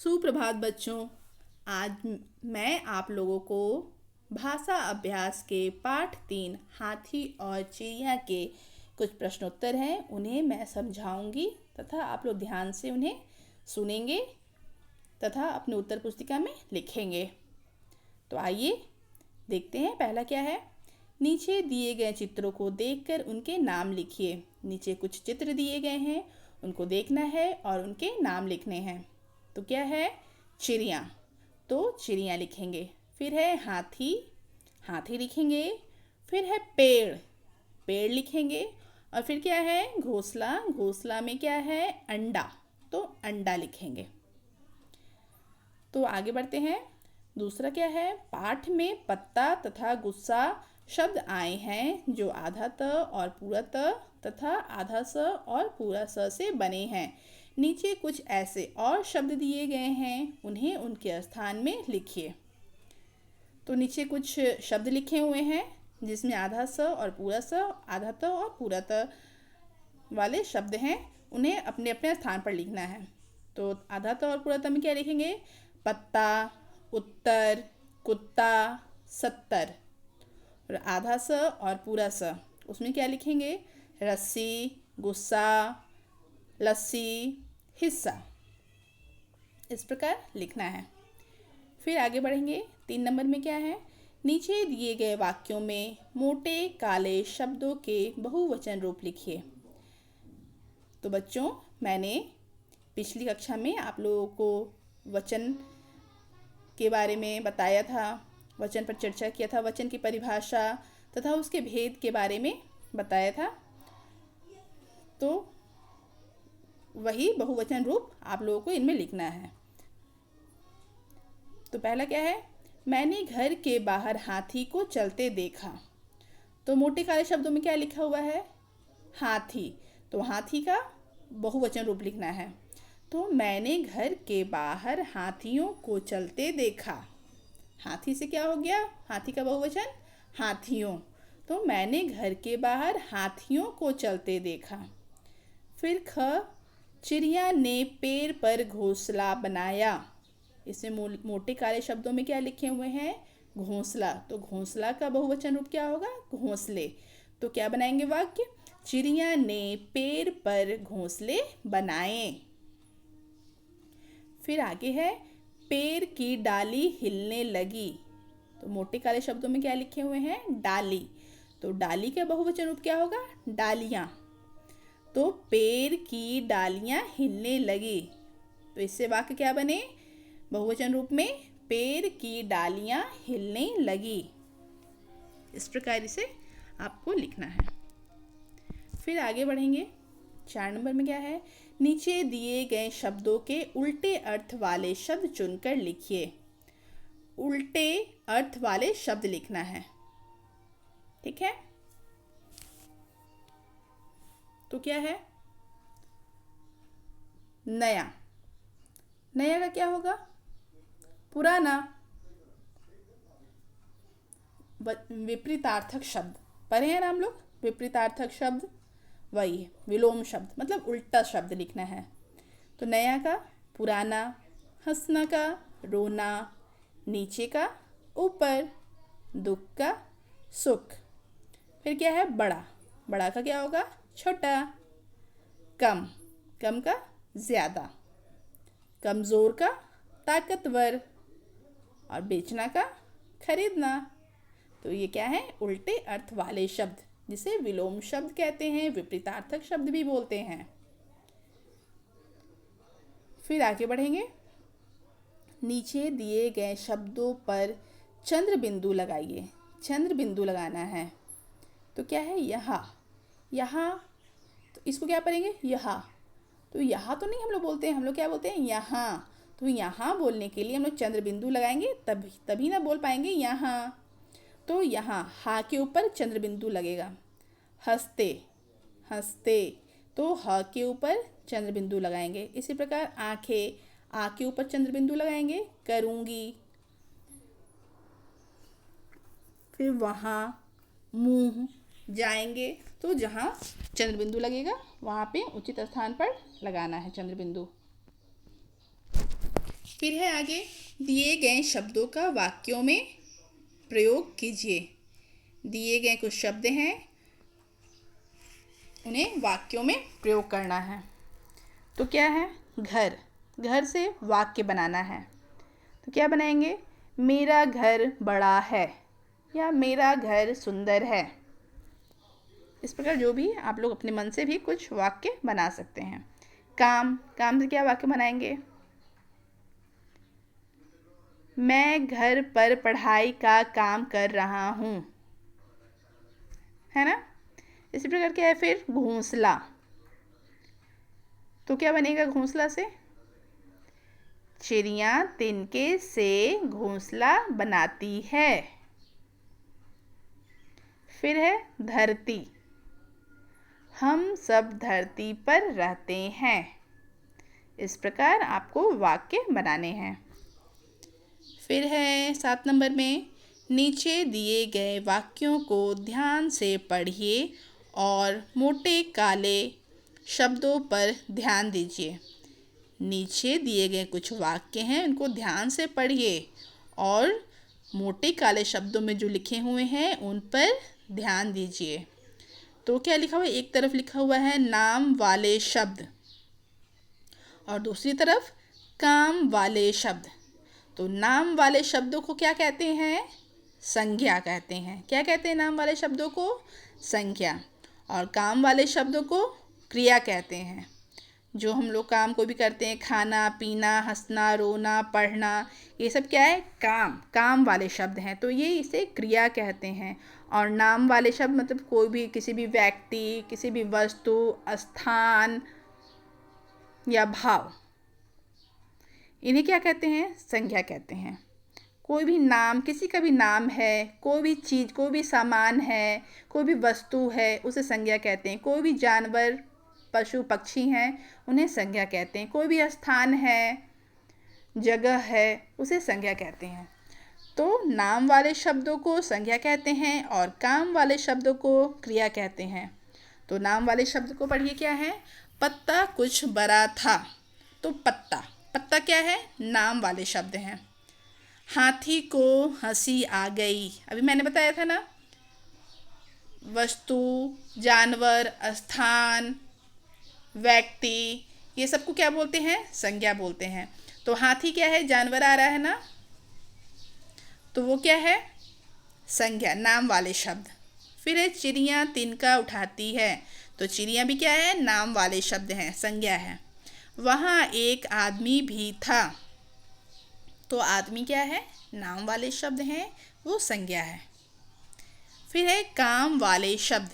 सुप्रभात बच्चों। आज मैं आप लोगों को भाषा अभ्यास के पाठ 3 हाथी और चिड़िया के कुछ प्रश्नोत्तर हैं, उन्हें मैं समझाऊंगी तथा आप लोग ध्यान से उन्हें सुनेंगे तथा अपने उत्तर पुस्तिका में लिखेंगे। तो आइए देखते हैं। पहला क्या है, नीचे दिए गए चित्रों को देखकर उनके नाम लिखिए। नीचे कुछ चित्र दिए गए हैं, उनको देखना है और उनके नाम लिखने हैं। तो क्या है, चिड़िया, तो चिड़िया लिखेंगे। फिर है हाथी, हाथी लिखेंगे। फिर है पेड़, पेड़ लिखेंगे। और फिर क्या है, घोंसला, घोंसला में क्या है, अंडा, तो अंडा लिखेंगे। तो आगे बढ़ते हैं। दूसरा क्या है, पाठ में पत्ता तथा गुस्सा शब्द आए हैं जो आधा त और पूरा त तथा आधा स और पूरा स से बने हैं। नीचे कुछ ऐसे और शब्द दिए गए हैं, उन्हें उनके स्थान में लिखिए। तो नीचे कुछ शब्द लिखे हुए हैं जिसमें आधा स और पूरा स, आधा त और पूरा त वाले शब्द हैं, उन्हें अपने अपने स्थान पर लिखना है। तो आधा त और पूरा त में क्या लिखेंगे, पत्ता, उत्तर, कुत्ता, 70। और आधा स और पूरा स उसमें क्या लिखेंगे, रस्सी, गुस्सा, लस्सी, हिस्सा। इस प्रकार लिखना है। फिर आगे बढ़ेंगे। 3 नंबर में क्या है, नीचे दिए गए वाक्यों में मोटे काले शब्दों के बहुवचन रूप लिखिए। तो बच्चों, मैंने पिछली कक्षा में आप लोगों को वचन के बारे में बताया था, वचन पर चर्चा किया था, वचन की परिभाषा तथा उसके भेद के बारे में बताया था। तो वही बहुवचन रूप आप लोगों को इनमें लिखना है। तो पहला क्या है, मैंने घर के बाहर हाथी को चलते देखा। तो मोटे काले शब्दों में क्या लिखा हुआ है, हाथी, तो हाथी का बहुवचन रूप लिखना है। तो मैंने घर के बाहर हाथियों को चलते देखा। हाथी से क्या हो गया, हाथी का बहुवचन हाथियों। तो मैंने घर के बाहर हाथियों को चलते देखा। फिर ख, चिड़िया ने पेड़ पर घोंसला बनाया। इसमें मोटे काले शब्दों में क्या लिखे हुए हैं, घोंसला। तो घोंसला का बहुवचन रूप क्या होगा, घोंसले। तो क्या बनाएंगे वाक्य, चिड़िया ने पेड़ पर घोंसले बनाए। फिर आगे है, पेड़ की डाली हिलने लगी। तो मोटे काले शब्दों में क्या लिखे हुए हैं, डाली। तो डाली का बहुवचन रूप क्या होगा, डालियाँ। तो पेड़ की डालियाँ हिलने लगी। तो इससे वाक्य क्या बने, बहुवचन रूप में पेड़ की डालियाँ हिलने लगी। इस प्रकार इसे आपको लिखना है। फिर आगे बढ़ेंगे। 4 नंबर में क्या है, नीचे दिए गए शब्दों के उल्टे अर्थ वाले शब्द चुनकर लिखिए। उल्टे अर्थ वाले शब्द लिखना है, ठीक है। तो क्या है, नया, नया का क्या होगा, पुराना। विपरीतार्थक शब्द पढ़े हैं ना हम लोग, विपरीतार्थक शब्द वही है, विलोम शब्द मतलब उल्टा शब्द लिखना है। तो नया का पुराना, हंसना का रोना, नीचे का ऊपर, दुख का सुख। फिर क्या है, बड़ा, बड़ा का क्या होगा, छोटा। कम, कम का ज़्यादा। कमज़ोर का ताकतवर। और बेचना का खरीदना। तो ये क्या है, उल्टे अर्थ वाले शब्द, जिसे विलोम शब्द कहते हैं, विपरीतार्थक शब्द भी बोलते हैं। फिर आगे बढ़ेंगे। नीचे दिए गए शब्दों पर चंद्र बिंदु लगाइए। चंद्र बिंदु लगाना है। तो क्या है, यहाँ, यहाँ, तो इसको क्या पढ़ेंगे, यहाँ। तो यहाँ तो नहीं हम लोग बोलते हैं, हम लोग क्या बोलते हैं, यहाँ। तो यहाँ बोलने के लिए हम लोग चंद्र बिंदु लगाएंगे, तभी ना बोल पाएंगे यहाँ। तो यहाँ हा के ऊपर चंद्र बिंदु लगेगा। हंसते, हंसते, तो ह के ऊपर चंद्र बिंदु लगाएंगे। इसी प्रकार आंखें, आ के ऊपर चंद्र बिंदु लगाएंगे, करूँगी। फिर वहाँ, मुँह, जाएंगे। तो जहाँ चंद्र बिंदु लगेगा वहाँ पे उचित स्थान पर लगाना है चंद्र बिंदु। फिर है आगे, दिए गए शब्दों का वाक्यों में प्रयोग कीजिए। दिए गए कुछ शब्द हैं, उन्हें वाक्यों में प्रयोग करना है। तो क्या है? घर। घर से वाक्य बनाना है। तो क्या बनाएंगे? मेरा घर बड़ा है या मेरा घर सुंदर है। इस प्रकार जो भी आप लोग अपने मन से भी कुछ वाक्य बना सकते हैं। काम। काम से क्या वाक्य बनाएंगे? मैं घर पर पढ़ाई का काम कर रहा हूँ, है ना। इसी प्रकार क्या है फिर? घोंसला। तो क्या बनेगा घोंसला से? चिड़िया तिनके से घोंसला बनाती है। फिर है धरती। हम सब धरती पर रहते हैं। इस प्रकार आपको वाक्य बनाने हैं। फिर है 7 नंबर में, नीचे दिए गए वाक्यों को ध्यान से पढ़िए और मोटे काले शब्दों पर ध्यान दीजिए। नीचे दिए गए कुछ वाक्य हैं, उनको ध्यान से पढ़िए और मोटे काले शब्दों में जो लिखे हुए हैं उन पर ध्यान दीजिए। तो क्या लिखा हुआ है? एक तरफ लिखा हुआ है नाम वाले शब्द और दूसरी तरफ काम वाले शब्द। तो नाम वाले शब्दों को क्या कहते हैं? संज्ञा कहते हैं। क्या कहते हैं नाम वाले शब्दों को? संज्ञा। और काम वाले शब्दों को क्रिया कहते हैं। जो हम लोग काम को भी करते हैं, खाना पीना, हंसना रोना पढ़ना, ये सब क्या है? काम वाले शब्द हैं। तो ये इसे क्रिया कहते हैं। और नाम वाले शब्द मतलब कोई भी, किसी भी व्यक्ति, किसी भी वस्तु, स्थान या भाव, इन्हें क्या कहते हैं? संज्ञा कहते हैं। कोई भी नाम, किसी का भी नाम है, कोई भी चीज़, कोई भी सामान है, कोई भी वस्तु है, उसे संज्ञा कहते हैं। कोई भी जानवर, पशु पक्षी हैं, उन्हें संज्ञा कहते हैं। कोई भी स्थान है, जगह है, उसे संज्ञा कहते हैं। तो नाम वाले शब्दों को संज्ञा कहते हैं और काम वाले शब्दों को क्रिया कहते हैं। तो नाम वाले शब्द को पढ़िए। क्या है? पत्ता कुछ बड़ा था। तो पत्ता, पत्ता क्या है? नाम वाले शब्द हैं। हाथी को हंसी आ गई। अभी मैंने बताया था ना, वस्तु, जानवर, स्थान, व्यक्ति, ये सबको क्या बोलते हैं? संज्ञा बोलते हैं। तो हाथी क्या है? जानवर आ रहा है ना, तो वो क्या है? संज्ञा, नाम वाले शब्द। फिर है चिड़िया तिनका उठाती है। तो चिड़िया भी क्या है? नाम वाले शब्द हैं, संज्ञा है। वहाँ एक आदमी भी था। तो आदमी क्या है? नाम वाले शब्द हैं, वो संज्ञा है। फिर है काम वाले शब्द।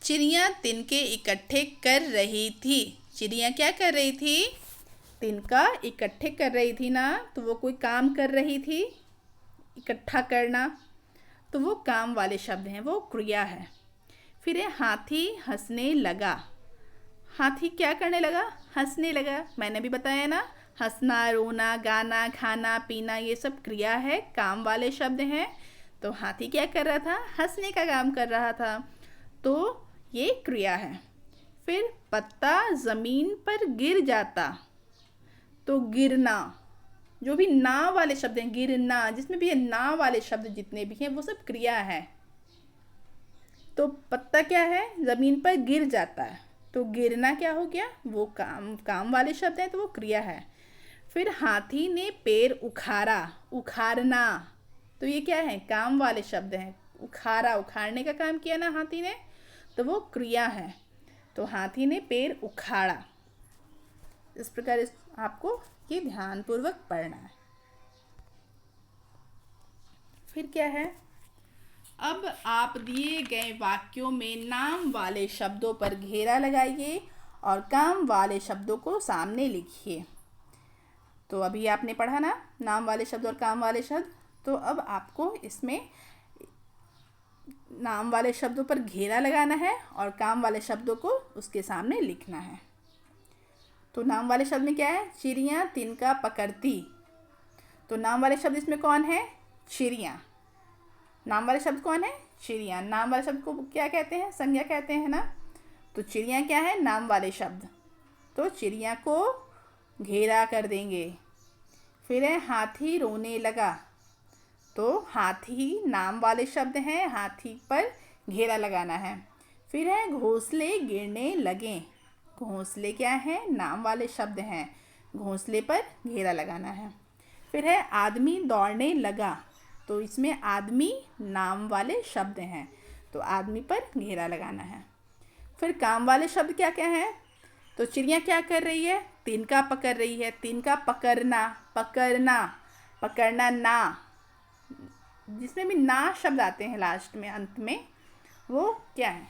चिड़िया तिनके इकट्ठे कर रही थी। चिड़िया क्या कर रही थी? तिनका इकट्ठे कर रही थी ना, तो वो कोई काम कर रही थी, इकट्ठा करना, तो वो काम वाले शब्द हैं, वो क्रिया है। फिर है हाथी हंसने लगा। हाथी क्या करने लगा? हंसने लगा। मैंने भी बताया ना, हंसना रोना गाना खाना पीना ये सब क्रिया है, काम वाले शब्द हैं। तो हाथी क्या कर रहा था? हंसने का काम कर रहा था, तो ये क्रिया है। फिर पत्ता ज़मीन पर गिर जाता। तो गिरना, जो भी ना वाले शब्द हैं, गिरना, जिसमें भी ये ना वाले शब्द जितने भी हैं वो सब क्रिया है। तो पत्ता क्या है? ज़मीन पर गिर जाता है, तो गिरना क्या हो गया? वो काम वाले शब्द हैं, तो वो क्रिया है। फिर हाथी ने पेड़ उखाड़ा। उखाड़ना, तो ये क्या है? काम वाले शब्द हैं। उखाड़ा, उखाड़ने का काम किया ना हाथी ने, तो वो क्रिया है। तो हाथी ने पेड़ उखाड़ा। इस प्रकार आपको ये ध्यानपूर्वक पढ़ना है। फिर क्या है? अब आप दिए गए वाक्यों में नाम वाले शब्दों पर घेरा लगाइए और काम वाले शब्दों को सामने लिखिए। तो अभी आपने पढ़ा ना नाम वाले शब्द और काम वाले शब्द, तो अब आपको इसमें नाम वाले शब्दों पर घेरा लगाना है और काम वाले शब्दों को उसके सामने लिखना है। तो नाम वाले शब्द में क्या है? चिड़िया तिनका पकड़ती। तो नाम वाले शब्द इसमें कौन है? चिड़िया। नाम वाले शब्द कौन है? चिड़िया। नाम वाले शब्द को क्या कहते हैं? संज्ञा कहते हैं ना। तो चिड़िया क्या है? नाम वाले शब्द। तो चिड़िया को घेरा कर देंगे। फिर है हाथी रोने लगा। तो हाथी नाम वाले शब्द हैं, हाथी पर घेरा लगाना है। फिर है घोंसले गिरने लगे। घोंसले क्या है? नाम वाले शब्द हैं, घोंसले पर घेरा लगाना है। फिर है आदमी दौड़ने लगा। तो इसमें आदमी नाम वाले शब्द हैं, तो आदमी पर घेरा लगाना है। फिर काम वाले शब्द क्या क्या हैं? तो चिड़िया क्या कर रही है? तिनका पकड़ रही है। तिनका पकड़ना, पकड़ना, पकड़ना ना, जिसमें भी ना शब्द आते हैं लास्ट में, अंत में, वो क्या है?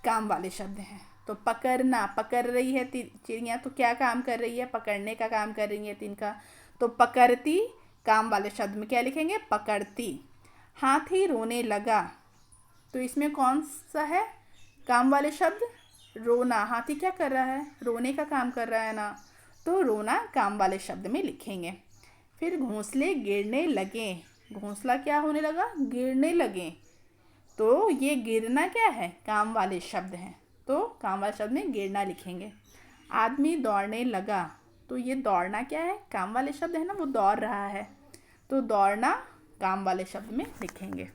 काम वाले शब्द हैं। तो पकड़ना, पकड़ रही है चिड़िया, तो क्या काम कर रही है? पकड़ने का काम कर रही है तिनका। तो पकड़ती, काम वाले शब्द में क्या लिखेंगे? पकड़ती। हाथी रोने लगा। तो इसमें कौन सा है काम वाले शब्द? रोना। हाथी क्या कर रहा है? रोने का काम कर रहा है ना, तो रोना काम वाले शब्द में लिखेंगे। फिर घोंसले गिरने लगे। घोंसला क्या होने लगा? गिरने लगे। तो ये गिरना क्या है? काम वाले शब्द हैं, तो काम वाले शब्द में गिरना लिखेंगे। आदमी दौड़ने लगा। तो ये दौड़ना क्या है? काम वाले शब्द है ना, वो दौड़ रहा है, तो दौड़ना काम वाले शब्द में लिखेंगे।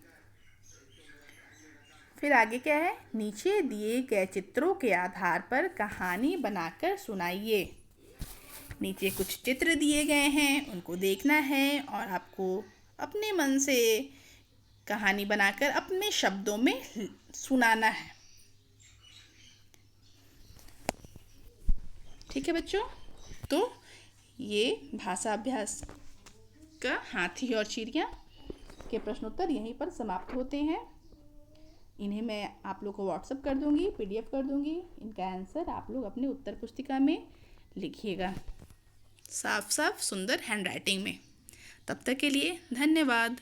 फिर आगे क्या है? नीचे दिए गए चित्रों के आधार पर कहानी बनाकर सुनाइए। नीचे कुछ चित्र दिए गए हैं, उनको देखना है और आपको अपने मन से कहानी बनाकर अपने शब्दों में सुनाना है। ठीक है बच्चों, तो ये भाषा अभ्यास का हाथी और चिड़िया के प्रश्नोत्तर यहीं पर समाप्त होते हैं। इन्हें मैं आप लोग को व्हाट्सएप कर दूंगी, PDF कर दूंगी। इनका आंसर आप लोग अपने उत्तर पुस्तिका में लिखिएगा, साफ साफ सुंदर हैंडराइटिंग में। तब तक के लिए धन्यवाद।